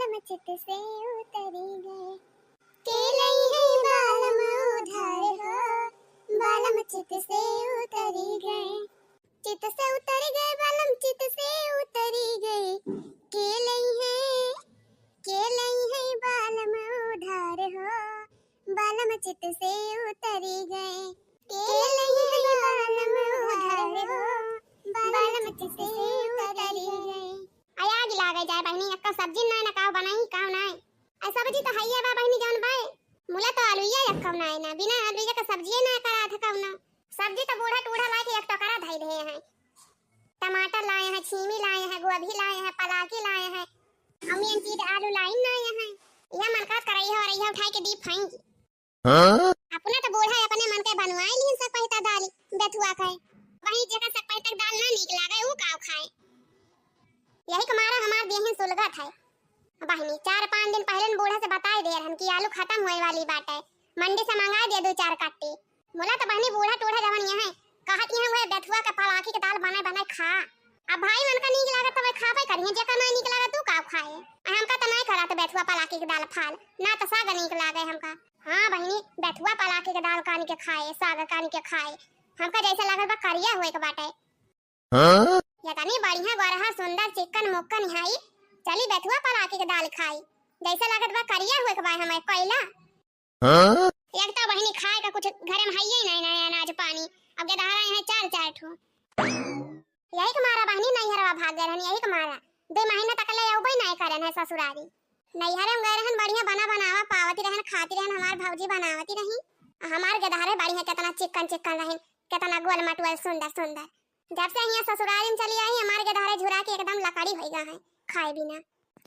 बालम चित से उतरी गए, केलई है बालम उधार हो, बालम चित से उतरी गए, चित से उतर गए बालम चित से उतरी गए, केलई है बालम उधार हो, बालम चित से उतरी गए, केलई है बालम उधार हो, बालम चित से उतरी गए। आया गिला गई जाए बहनी अक्का सब्जी ना ना काव बनाई काव ना ऐ सब्जी तो हइया बा बहनी जान बाए मुला तो आलूया अक्का ना ना बिना आलूया का सब्जी ना करा था काव ना सब्जी तो बूढ़ा टूढ़ा ला के एक टोकरा धई रहे हैं, टमाटर लाए हैं, छीमी लाए हैं, गोभी लाए हैं, पलाकी लाए हैं, अम्मी चीज आलू लाइन ना हैं, यह मन का करई है और यह उठाई के दीप खाएंगी। हां अपना तो बूढ़ा अपने मन के बनवाई ली सब पहिता दाल बेथुआ खाए वही जगह सब पहिता दाल ना निक लागे ऊ काव खाए। यही कमारा हमार देहन सुलगा था बहनी 4-5 दिन पहले बूढ़ा से बताई दे रहन कि आलू खत्म होए वाली बात है, मंडी से मंगा दे 2-4 कट्टे। मोला तो बहनी बूढ़ा टूढ़ा जवन यहां कहत ही हम बेथुआ के पलाकी के दाल बनाए बनाए खा। अब भाई मन का नीक लागत तब खाबे करिए जे का नहीं नीक लागत तू का खाए हमका तो नहीं करत बेथुआ पलाकी के दाल फाल ना तो साग नीक लागे हमका। हां बहनी बेथुआ पलाकी के दाल कानी के खाए साग कानी के खाए हमका जैसा लागत बा करिया होए के बाटे। हां या तनी बढ़िया गरहा सुंदर चिकन मुक्कन हाई चली बेथुआ पलाकी के दाल खाई जैसा लागत बा करिया होए के बा हमें कोइला। हां एक तो बहनी खाए का कुछ घरे में हइये नहीं ना अनाज पानी अब के दहारा है 4-4 ठो यही के मारा बहनी नहीं हरवा भाग गए रहन यही के मारा 2 महीना तक ले आउबे नहीं करन है ससुरारी नहीं हरे हम गए रहन बढ़िया बना बनावा पावती रहन खाती रहन हमार भौजी बनावती रही हमार के दहारे बढ़िया कितना चिकन चिकन रहन कितना गोल मटुआ सुंदर सुंदर। जब से यहाँ ससुराल में चली आई हमारे के धारे झुरा के एकदम लकड़ी हो गया है खाए बिना।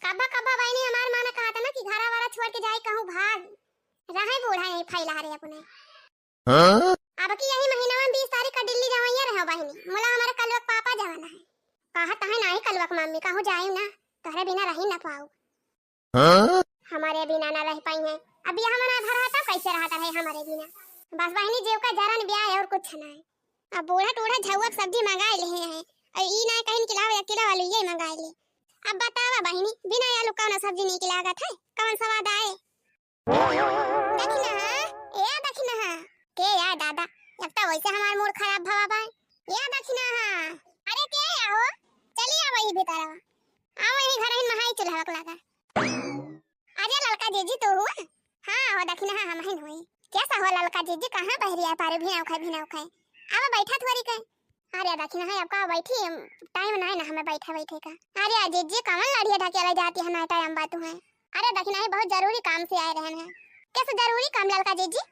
कब्बा कब्बा बहनी हमार मां ने कहा था ना कि घरा वाला छोड़ के जाए कहूं भाग रहे बूढ़ा यही फैला रहे अपने। हां अब की यही महीना में 20 तारीख का दिल्ली जावैया रहो बहनी मोला हमारे कलवक पापा जाना है कहत है नहीं कलवक मम्मी कहूं जाए ना तोहरे बिना रही ना पाऊ। हां हमारे बिना ना रह पाई है अब यहां मना घर आता कैसे रहता है हमारे बिना बस बहनी जेव का जरन ब्याह है और कुछ नहीं। अब बूढ़ा टूढ़ा झौक सब्जी मंगा ले हैं और ई ना कहीं खिलावे अकेला वाली ये मंगा ले। अब बतावा बहनी बिना आलू कौन सब्जी नहीं की लागत है कौन स्वाद आए दक्षिणा के यार दादा अब तो वैसे हमार मूड खराब भवा बा या दक्षिणा अरे के आओ चली आ वही भीतर आओ यही घर में महाई चुलहक लगा अरे ललका जीजी तो हुआ। हां हो दक्षिणा हम ही होई कैसा हो ललका जीजी कहां बहरिया पारे भिनाव खाए अब बैठा थोड़ी कहीं अरे दक्षिणा है आपका बैठी टाइम नहीं ना हमें बैठे का अरे जीजी कमल लड़िया ढकेला जाती है ना टाइम बात है। अरे दक्षिणा है बहुत जरूरी काम से आए रहन है कैसे जरूरी काम ललका जीजी।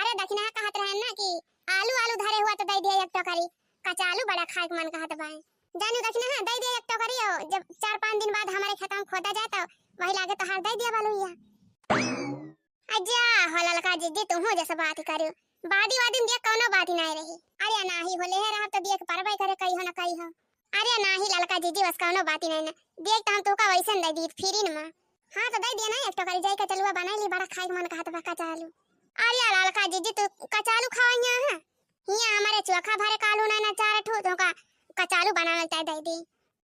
अरे दक्षिणा कहत रहन ना कि आलू आलू धरे हुआ तो दे दे एक टोकरी कच्चा आलू बड़ा खाए के मन कहत बा जानी दक्षिणा दे दे एक टोकरी जब 4-5 दिन बाद हमारे खेत में खोदा जाए तो वही लागे तो हार दे दिया बालूया अजा हो ललका जीजी तुम हो जैसे बात करियो बादी वादी देख कोनो बात ही नहीं रही। अरे नाही होले है रहा तो देख परबई करे कई हो ना कई हो अरे नाही ललका जीजी बस कोनो बात ही नहीं ना देख तो हम तो का वैसन दे दी फिरी न हां तो दे दिया ना एक टोकरी जाई के चलुआ बनाई ली बड़ा खाए मन कहत बा कच्चा आलू। अरे ललका जीजी तो कच्चा आलू खावइया है हिया हमारे चोखा भरे कालू ना 4 ठो तो का कच्चा आलू बनावल चाहे दे दी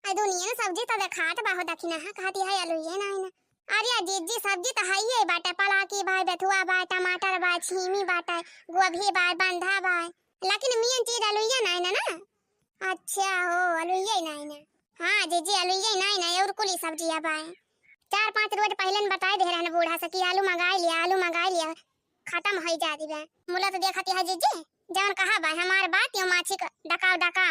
आ दुनिया सब्जी तो खात बा हो दक्षिणा कहती है आलू ये नहीं ना। अरे जीजी सब्जी तो है ही बाटे पलाकी बा बेथुआ बा टमाटर बा छीमी बाटे गोभी बा बंधा बा लेकिन मियन चीज आलूया नहीं ना ना। अच्छा हो आलूया नहीं ना। हां जीजी आलूया नहीं ना और कुली सब्जियां बा 4-5 रोज पहले बताए दे रहन बूढ़ा से कि आलू मंगा लिया खत्म हो जाती बा मुला तो देखती है जीजी जवन कहा बा हमार बात यो माछी डका।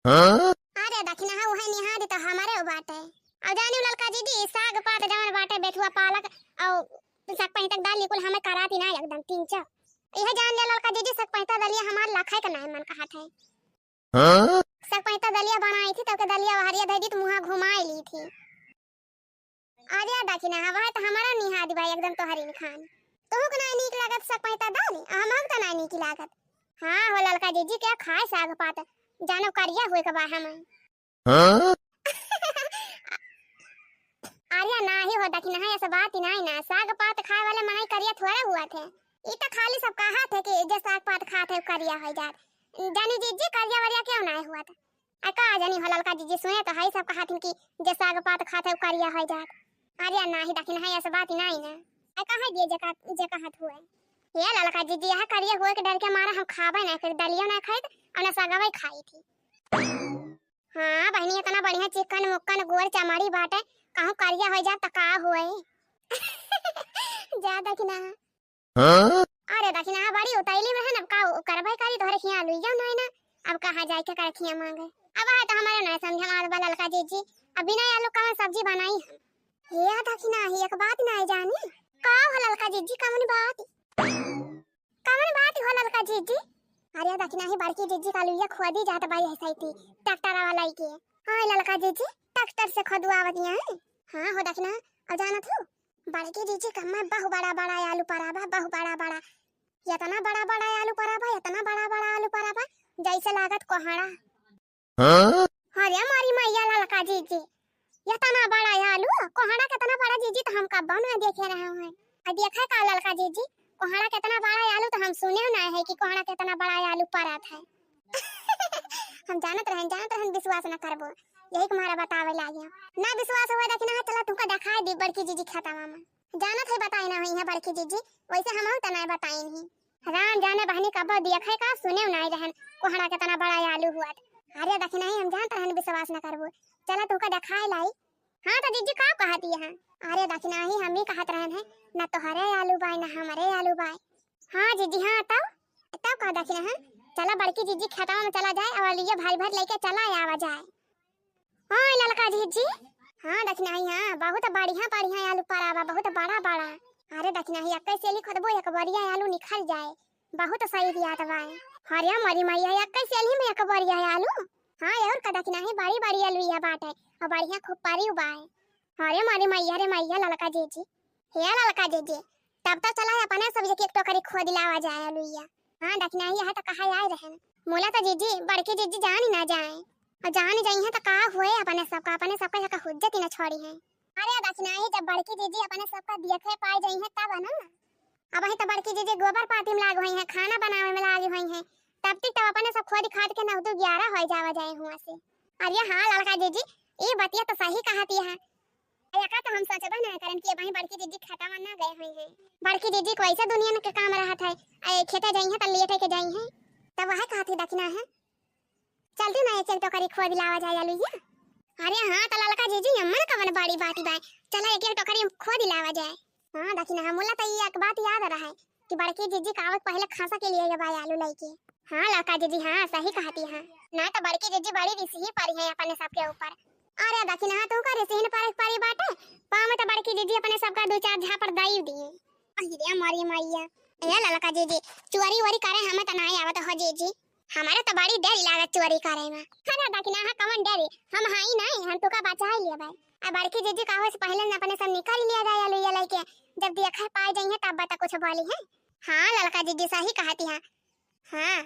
हां अरे दक्षिणा है वही निहाद तो हमारे बाटे अब जानी ललका जीजी साग पात जवन बाटे बेथुआ पालक और साग पहितक दाल कुल हमें कराती ना एकदम 3-4 यह जान ले ललका जीजी साग पहिता दलिया हमार लाखाई का नहीं मन कहत है। हां साग पहिता दलिया बनाई थी तो के दलिया हरिया दे दी तो मुंह घुमाई ली थी। अरे दक्षिणा हवा तो हमारा निहाद भाई एकदम तो हरिन खान तो को नहीं नीक लागत साग पहिता दाल हमक तो नहीं नीक लागत। हां हो ललका जीजी क्या खाए साग पात जानो करिया होए के बा हम। हां अरे नाही हो दक्षिणा है ऐसा बात ही नहीं ना साग पात खाए वाले मनाई करिया थोड़ा हुआ थे ई तो खाली सब कहा थे कि जे साग पात खाते करिया हो जात जानी जीजी करिया वरिया क्यों नहीं हुआ था का जानी हो ललका जीजी सुने तो है सब कहा थे कि जे साग पात खाते करिया हो जात अरे नहीं दखिन है ऐसा बात नहीं ना आ कहां दिए जका हाथ हुए ये ललका जीजी यह करिए हुए के डर के मारा हम खाबे ना कर दलियो ना खाई और ना सगावे खाई थी। हां बहनी इतना बढ़िया चिकन मुक्कन गोर चमड़ी बाटे कहूं करिया हो जा त का होए जा दखिना हां अरे दखिना बड़ी उतैली में है ना का करबै करी तोहरे खिया लुइया ना ना अब कहां जाए के कर खिया मांगे अब आ तो हमारे ना समझ मार ललका जीजी अब बिना आलू का सब्जी बनाई हम ये दखिना ही एक बात ना जानी का हो ललका जीजी कमन बात हो ललका जीजी अरे दखिना ही बड़की जीजी का लुइया खोदी जात बाई ऐसा थी ट्रैक्टर वाला के हां ललका जीजी ट्रैक्टर से खोदवावतिया है हां हो दखिना अब जाना थू बड़की जीजी कम्मा बहु बड़ा बड़ा आलू पराबा बहु बड़ा बड़ा इतना बड़ा बड़ा आलू पराबा इतना बड़ा बड़ा आलू पराबा जैसे लागत कोहड़ा हां अरे मारी मैया ललका जीजी इतना बड़ा आलू कोहड़ा कितना बड़ा जीजी तो हम कब ना देखे रहे हैं आ देखा का ललका जीजी कोहड़ा कितना बड़ा आलू तो हम सुने ना है कि कोहड़ा कितना बड़ा आलू परात है हम जानत रहन विश्वास ना करबो यही तुम्हारा बतावे लागे ना विश्वास होए देखना चला तुमका दिखाई दी बड़की जीजी खतावा में जानत है बताई ना है बड़की जीजी वैसे हम त ना बताई नहीं राम जाने बहनी कब देखे का सुने ना रहन कोहड़ा कितना बड़ा आलू हुआ अरे देखना ही हम जानत रहन विश्वास ना करबो चला तुमका दिखाई लाई हां तो जीजी का कहती है अरे देखना ही हम भी कहत रहन है ना तोहरे आलू बाय ना हमारे आलू बाय हां जीजी हां तब कह देखना है चला बड़की जीजी खतावा में चला जाए और लिए भाई भर लेके चला आवा जाए हां ललका जीजी हां देखना ही हां बहुत बढ़िया बढ़िया आलू परावा बहुत बड़ा बड़ा अरे देखना ही कैसे लिख दबो एक बढ़िया आलू निकल जाए बहुत सही दिया दवा अरे मरी मैया एक कैसे ही में एक बढ़िया आलू हां और का देखना ही बड़ी बड़ी आलू या बाटे और बढ़िया खूब पारी उबाए अरे मरी मैया रे मैया ललका जीजी हे ललका जीजी तब तो चला अपने सब्जी की एक टोकरी खोद लावा जाए आलू या हां देखना ही है तो कहां आए रहन मोला तो जीजी बड़की जीजी जान ही ना जाए और जान जाई है तो का होए अपने सबका का हुज्जत ही ना छोड़ी है अरे देखना ही जब बड़की जीजी अपने सबका देखे पाई जाई है तब ना अब ही तो बड़की जीजी गोबर पाती में लाग होई है खाना बनावे में लागी होई है तब तक तब अपने सब खोद खाद के 9 2 11 हो जावा जाए हुआ से अरे हां ललका जीजी ये बतिया तो सही कहती है का तो हम सोचबे ना करन कि वही बड़की जीजी खाता में ना गए हुई है बड़की जीजी को ऐसा दुनिया में के काम रहत है ए खेते जाई है त लेटे के जाई है तब वह कहती देखना है चलती ना एक टोकरी खोद लावा जाए लुइया अरे हां त ललका जीजी अम्मा कवन बड़ी बाती बाय चला एक टोकरी खोद लावा जाए हां देखना हमला त ये एक बात याद रहा है कि बड़की जीजी कावत पहले खासा के लिए बाय आलू लेके हां ललका जीजी हां सही कहती है ना तो बड़की जीजी बड़ी रिसी पड़ी है अपने सबके ऊपर अरे देखना तू का रिसीन पर परी बाटे पाम त बड़की जीजी अपने सबका दो चार झापर दाई दिए अरे मारी मैया ए ललका जीजी चोरी वरी करे हम त नहीं आवत हो जीजी हमारे तो बड़ी डर लागत चोरी करे में अरे देखना है कमन डरी हम हाई नहीं हम तो का बचा ही लिया भाई आ बड़की जीजी काहो से पहले अपने सब निकाल लिया जाए आलू ये लेके जब देखा पाई जाई है तब बता कुछ बोली है हां ललका जीजी सही कहती है हां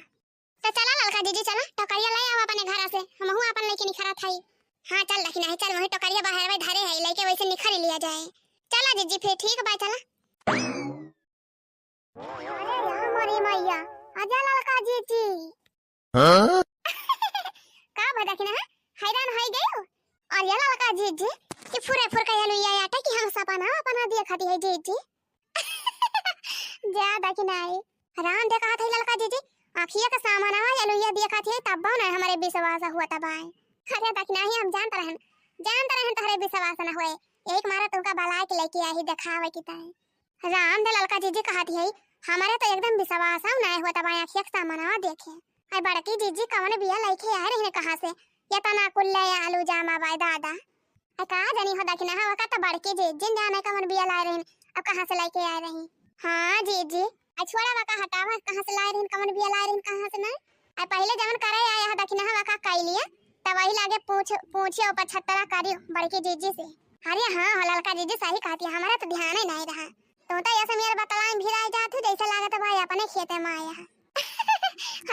तो चला ललका जीजी चला टोकरिया ले आवा अपने घर से हमहु अपन लेके निखरा थाई हां चल देखना है चल वही टोकरिया बाहर में धरे है लेके वैसे निखर लिया जाए चला जीजी फिर ठीक बा चला अरे राम रे मैया आजा ललका जीजी हां का बदखना हैरान हो गयो और ये ललका जीजी कि फुरे फुर का आलू या आटा कि हम सपना अपना देखती है जीजी जा देखना है राम देखा था ललका जीजी आखिया का सामान आवा आलू या देखा थे तब ना हमारे विश्वास हुआ तब आए अरे देखना ही हम जानते रहन तोहरे विश्वास ना होए एक मारा तुमका बला के लेके आई दिखावे की ताई राम दे ललका जीजी कहती है हमारे तो एकदम विश्वास ना हुआ तब आखिया का सामान आवा देखे आई बड़की जीजी कौन बिया लेके आ रही है कहां से ये तना कुल्ले आलू जामा बाय दादा आई का जानी हो देखना है का तो बड़की जीजी जाने कौन बिया ला रही अब कहां से लेके आ रही हां जीजी आई छोड़ा वा का हटावा कहां से ला रही कौन बिया ला रही कहां से ना आई पहले जवन करे आया है देखना है का कई लिया तब वही लागे पूछे और 75 करी बड़की जीजी से अरे हां ललका जीजी सही कहती है हमारा तो ध्यान ही नहीं रहा तो ऐसे मेरे बतलाएं भिड़ाई जात जैसे लागत भाई अपने खेते में आया है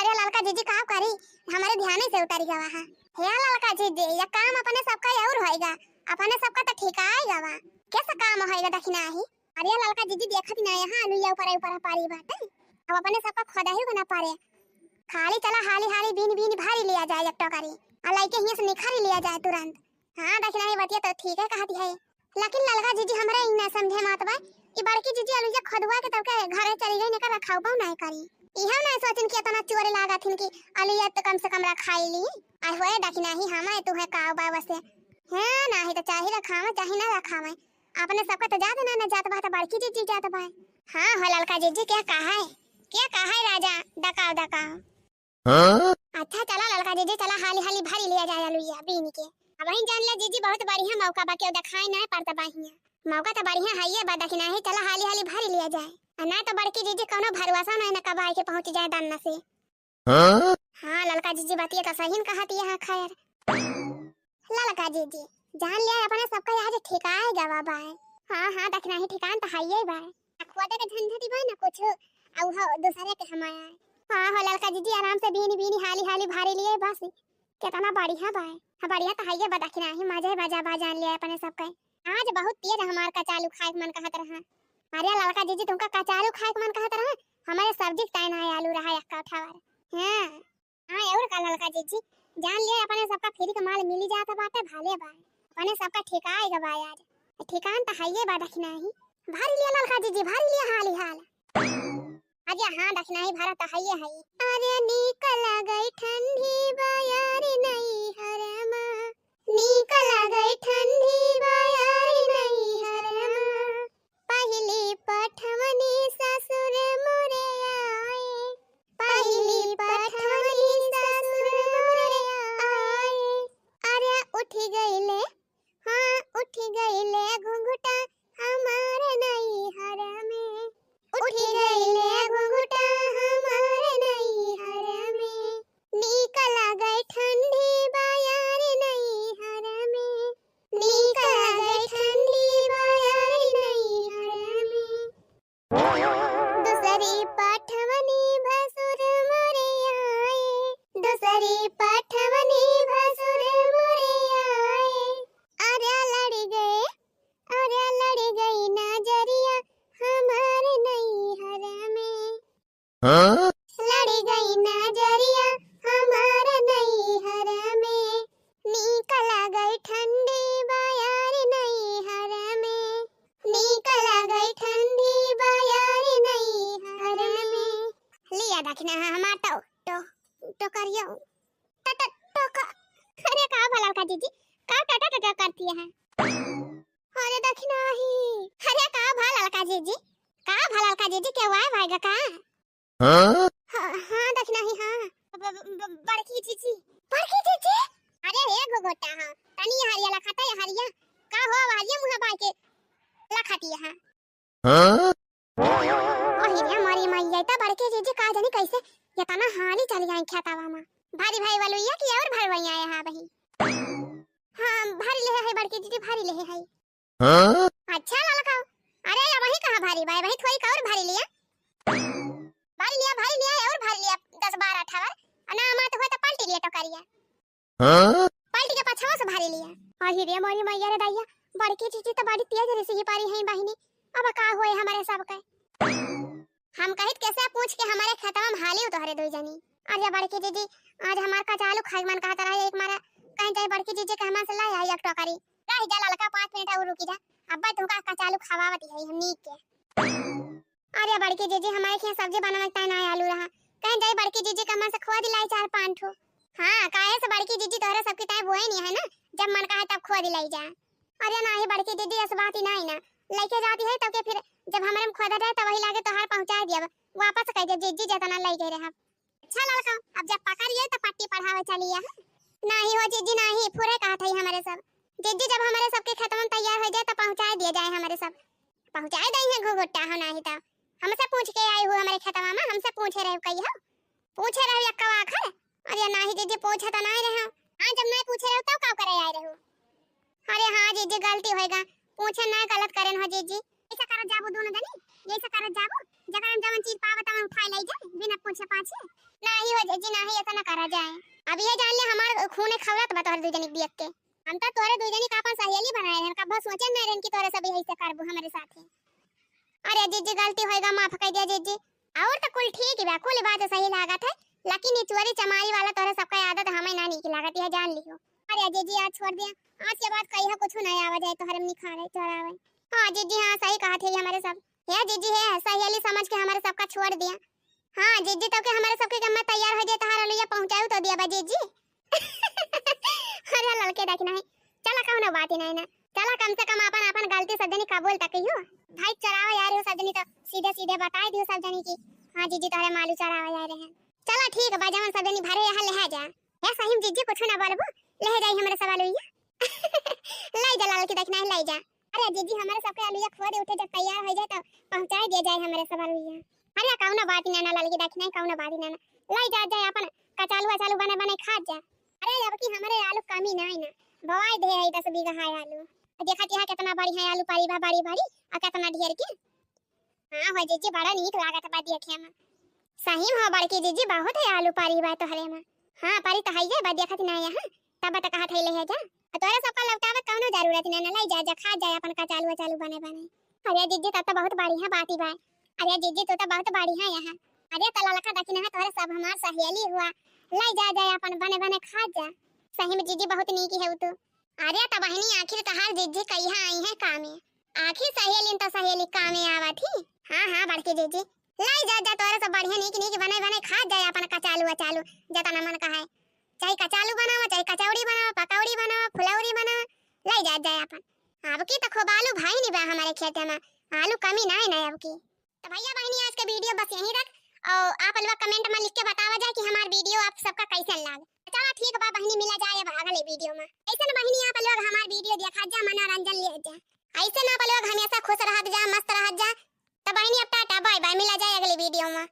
अरे ललका जीजी का करी हमारे ध्यान से उतर गया है हे ललका जीजी ये काम अपने सबका और होएगा अपने सबका तो ठीक आएगा वा कैसा काम होएगा देखना ही अरे ललका जीजी देखत ना यहां आलू या ऊपर पारी बाटे अब अपने सबका खोदा ही बना पारे खाली चला हाली बीन भारी लिया जाए एक टोकरी आ लाइके हिया से निखारी लिया जाए तुरंत हां देखना ही बतिया तो ठीक है कहती है लेकिन ललका जीजी हमरा इ ना समझे मत बा। ई बड़की जीजी अलुइया खदुआ के तब के घरे चली गई ने का रखाव पाऊ नहीं करी। इहा ना सोचन कि इतना चोरे लागत हिन कि अलुइया तो कम से कम रखाई ली। आ होए डकी नहीं हमें तू है काव बा वसे। हां नहीं तो चाहे रखावे चाहे ना रखावे। आपने सबका तो जात ना जात बा तो बड़की जीजी जात बा। हां हो ललका जीजी क्या कहा है? क्या कहा है राजा? डकाओ डकाओ। हां अच्छा चला ललका जीजी चला हाली हाली भरी लिया जाए अलुइया बीन के। अब वही जान ले जीजी बहुत बढ़िया मौका बा के दिखाई ना पड़ता बाहिया। मौका तो बढ़िया है ये बा कि नहीं चला हाली हाली भरी लिया जाए। ना तो बड़की जीजी कोनो भरोसा नहीं ना कब आए के पहुंच जाए दाना से। हां ललका जीजी बातिया तो सही कहती है खैर। ललका जीजी जान लिया अपने सबका आज ठिकाए गवा बा। हां देखना ही ठिकान तो है ही बा। खुआदे के झंझटी बा ना कुछ औ हो दूसरे के हमाया। हां हो ललका जीजी आराम से बीनी बीनी हाली हाली भारी लिए बस कितना बढ़िया बा। हां बढ़िया तो है ये बा देखना ही मजे बजा बा जान लिया अपने सबका। आज बहुत तेज हमार कचालू खाए मन कहत रहा। अरे ललका जीजी तुमका कचालू खाए मन कहत रहा। हमारे सब्जी टाइम है आलू रहा एक उठावर। हां और का ललका जीजी जान लिया अपने सबका फ्री का माल मिल जाता बाटे भाले बा। अपने सबका ठिकाएगा बा आज। ठिकान तो है ये बा देखना ही भारी लिया ललका जीजी भारी लिया हाली हाल। अरे हां देखना ही भारत है ये है। अरे निकल गई ठंडी बायार नहीं हरमा। निकल गई ठंडी बायार नहीं हरमा। पहली पठवनी ससुर मोरे आए। पहली पठवनी ससुर मोरे आए। अरे उठ गईले हां उठ गईले घुंघटा हमारे नहीं हर में। उठ गईले घुंघटा हमारे नहीं हर में। निकल गई ठंडी बायार नहीं हर में। निकल गई ठंडी बायार नहीं हर में। दूसरी पठवनी भसुर मोरे आए। दूसरी पठवनी भसुर मोरे आए। अरे लड़ गई नजरिया हमारे नहीं हर में। लड़ गई नजरिया हमारे नहीं हर में। निकल गई ठंडी बायार नहीं हर में। निकल गई ठंडी बायार नहीं हर में। लिया देखना हमार तो करियो तो का। अरे का भला का जीजी का टटा करती है। अरे देखना ही अरे का भला का जीजी के वाई भाईगा का। हां देखना ही हां बड़की जीजी अरे हे गोगोटा हां तनी हरिया लखाता है हरिया का हो हरिया मुहा बाई के लखाती है। ओ हिरिया मारी मैया ता बड़की जीजी का जानी कैसे इतना हाली चली गई खेतावा में। भारी भाई वालोया की और भाई भैया है हां बही। हां भारी ले है बड़की जीजी भारी ले है। अच्छा ललका अरे या वही कहां भारी भाई वही थोड़ी का और भारी लिया और भारी लिया 10 12 18 ना मत हो तो पलटी लिया तो करिया। पलटी के पछवा से भारी लिया। और हिरिया मोरी मैया रे दैया बड़की जीजी तो बड़ी तेज रे से पारी है बहिनी। अब का होए हमारे सब के हम कहित कैसे पूछ के हमारे खेतवा में हाली उतरे दो जनी। अरे बड़की जीजी आज हमार कचालू खाई मन कहत रहा एक मारा कहीं जाए बड़की जीजी के हमरा से लाई आई एक टोकरी रह जा ललका 5 मिनट और रुकी जा। अब्बा तुमका कचालू खवावती है हम नीक के। अरे बड़की जीजी हमारे के सब्जी बनावे ता ना आलू रहा कहीं जाए बड़की जीजी के हमरा से खवा दिलाई 4-5 ठो। हां काहे से बड़की जीजी तोरे सबके ताई बोए नहीं है ना जब मन कहे तब खवा दिलाई जा। अरे ना ही बड़की जीजी इस बात ही नहीं ना लेके जाती है तब के फिर जब हमरे में खोदा जाए तब वही लागे तोहार पहुंचा दिया वापस कह दे जीजी जतना लाई गए रहा। अच्छा ललका अब जब पकड़िए तो पट्टी पढ़ावे चलिए। नहीं हो जीजी नहीं पूरे कहा था हमारे सब जीजी जब हमारे सबके खत्म तैयार हो जाए तो पहुंचा दिया जाए हमारे सब पहुंचा दई है घोघोटा हो नहीं तो हमसे पूछ के आई हो हमारे खतवा में हमसे पूछे रहे कही हो पूछे रहे यक्का आखर। अरे नहीं जीजी पूछे तो नहीं रहे। हां जब नहीं पूछे रहे तब का करे आए रहो। अरे हां जीजी गलती होएगा पूछे ना गलत करेन हो जीजी ऐसा कर जाबो दोनों जनी ऐसा कर जाबो जगह हम जवन चीज पावे तवन उठा ले जाए बिना पूछे पाछे। नहीं हो जीजी नहीं ऐसा ना करा जाए। अब ये जान ले हमार खून खवरत बा तोहर दू जनी देख के हम तो तोरे दू जनी का अपन सहेली बनाए हैं कब सोचे ना रेन की तोरे सब यही से करबो हमारे साथ। अरे जीजी गलती होएगा माफ कर दिया जीजी और तो कुल ठीक बा कुल बात सही लागत है लेकिन ये चोरी चमारी वाला तोरे सबका आदत हमें ना नीक लागत है जान लियो। अरे जीजी आज छोड़ दिया, आज के बाद कहीं कुछ नहीं आवा जाए तो हरम नहीं खा रहे चढ़ावे। हाँ जीजी हाँ सही कहा थे हमारे सब, ये जीजी है सहेली समझ के हमारे सबका छोड़ दिया। हाँ जीजी तो के हमारे सबके गम्मा तैयार हो जाए तो हर लिया पहुंचाऊ तो दिया बा जीजी। अरे लड़के देखना है, चला कहू ना बात ही नहीं ना, चला कम से कम अपन अपन गलती सब जनी का बोल तक कहियो भाई चढ़ावा यार हो सब जनी तो सीधे सीधे बता दियो सब जनी की हाँ जीजी तोरे मालू चढ़ावा यार है। चला ठीक बा जवन सब जनी भरे यहाँ ले जा है सही जीजी कुछ ना बोलबो ले जाई हमारे सवाल हुई लाई जा लाल की देखना है लाई जा। अरे जीजी हमारे सबके आलूया खो दे उठे जब तैयार हो जाए तो पहुंचा दिया जाए हमारे सवाल हुई। अरे कौन बात ही ना लाल की देखना है कौन बात ही ना लाई जा जाए अपन कचालू अचालू बने बने खा जा। अरे अब की हमारे आलू कमी नहीं ना बवाई दे है 10 बीघा है आलू देखा है कितना बड़ी है आलू पारी बड़ी बड़ी और कितना ढेर के। हां हो जीजी बड़ा नीक लागत बा देखे में सही में बड़की जीजी बहुत है आलू पारी बा तो हरे में। हां पारी तो है ये बा देखत ना यहां तब तो कहा थे ले जा तोरा सबका लौटावे कौनो जरूरत नहीं ना लाई जा जा खा जाए अपन कचालू अचालू बने बने। अरे जीजी तो बहुत बड़ी है बात ही बा। अरे जीजी तो बहुत बड़ी है यहाँ। अरे तला लखा दखिन है तोरे सब हमार सहेली हुआ लाई जा जाए अपन बने बने खा जा सही में जीजी बहुत नीकी है तो। अरे त बहनी आखिर तहार जीजी कहिया आई है कामे आखिर सहेली तो सहेली कामे आवा थी। हां हां बड़की जीजी लाई जा जा तोरे सब बढ़िया नीक नीक बने बने खा जाए अपन कचालू अचालू जतना मन का है चाहे कचालू बनाओ चाहे कचौड़ी बनाओ पकौड़ी बनाओ फुलौरी बनाओ लाई जा जाए अपन। अब की तो खूब आलू भाई नहीं बा हमारे खेत में आलू कमी नहीं ना अब की। तो भैया बहनी आज का वीडियो बस यहीं तक और आप लोग कमेंट में लिख के बतावा जाए कि हमारा वीडियो आप सबका कैसा लगा। चला ठीक बा बहनी मिला जाए अब अगले वीडियो में। ऐसे ना बहनी आप लोग हमारा वीडियो देखा जा मनोरंजन ले जा ऐसे ना आप लोग हमेशा खुश रहत जा मस्त रहत जा। तो बहनी अब टाटा बाय बाय मिला जाए अगले वीडियो में।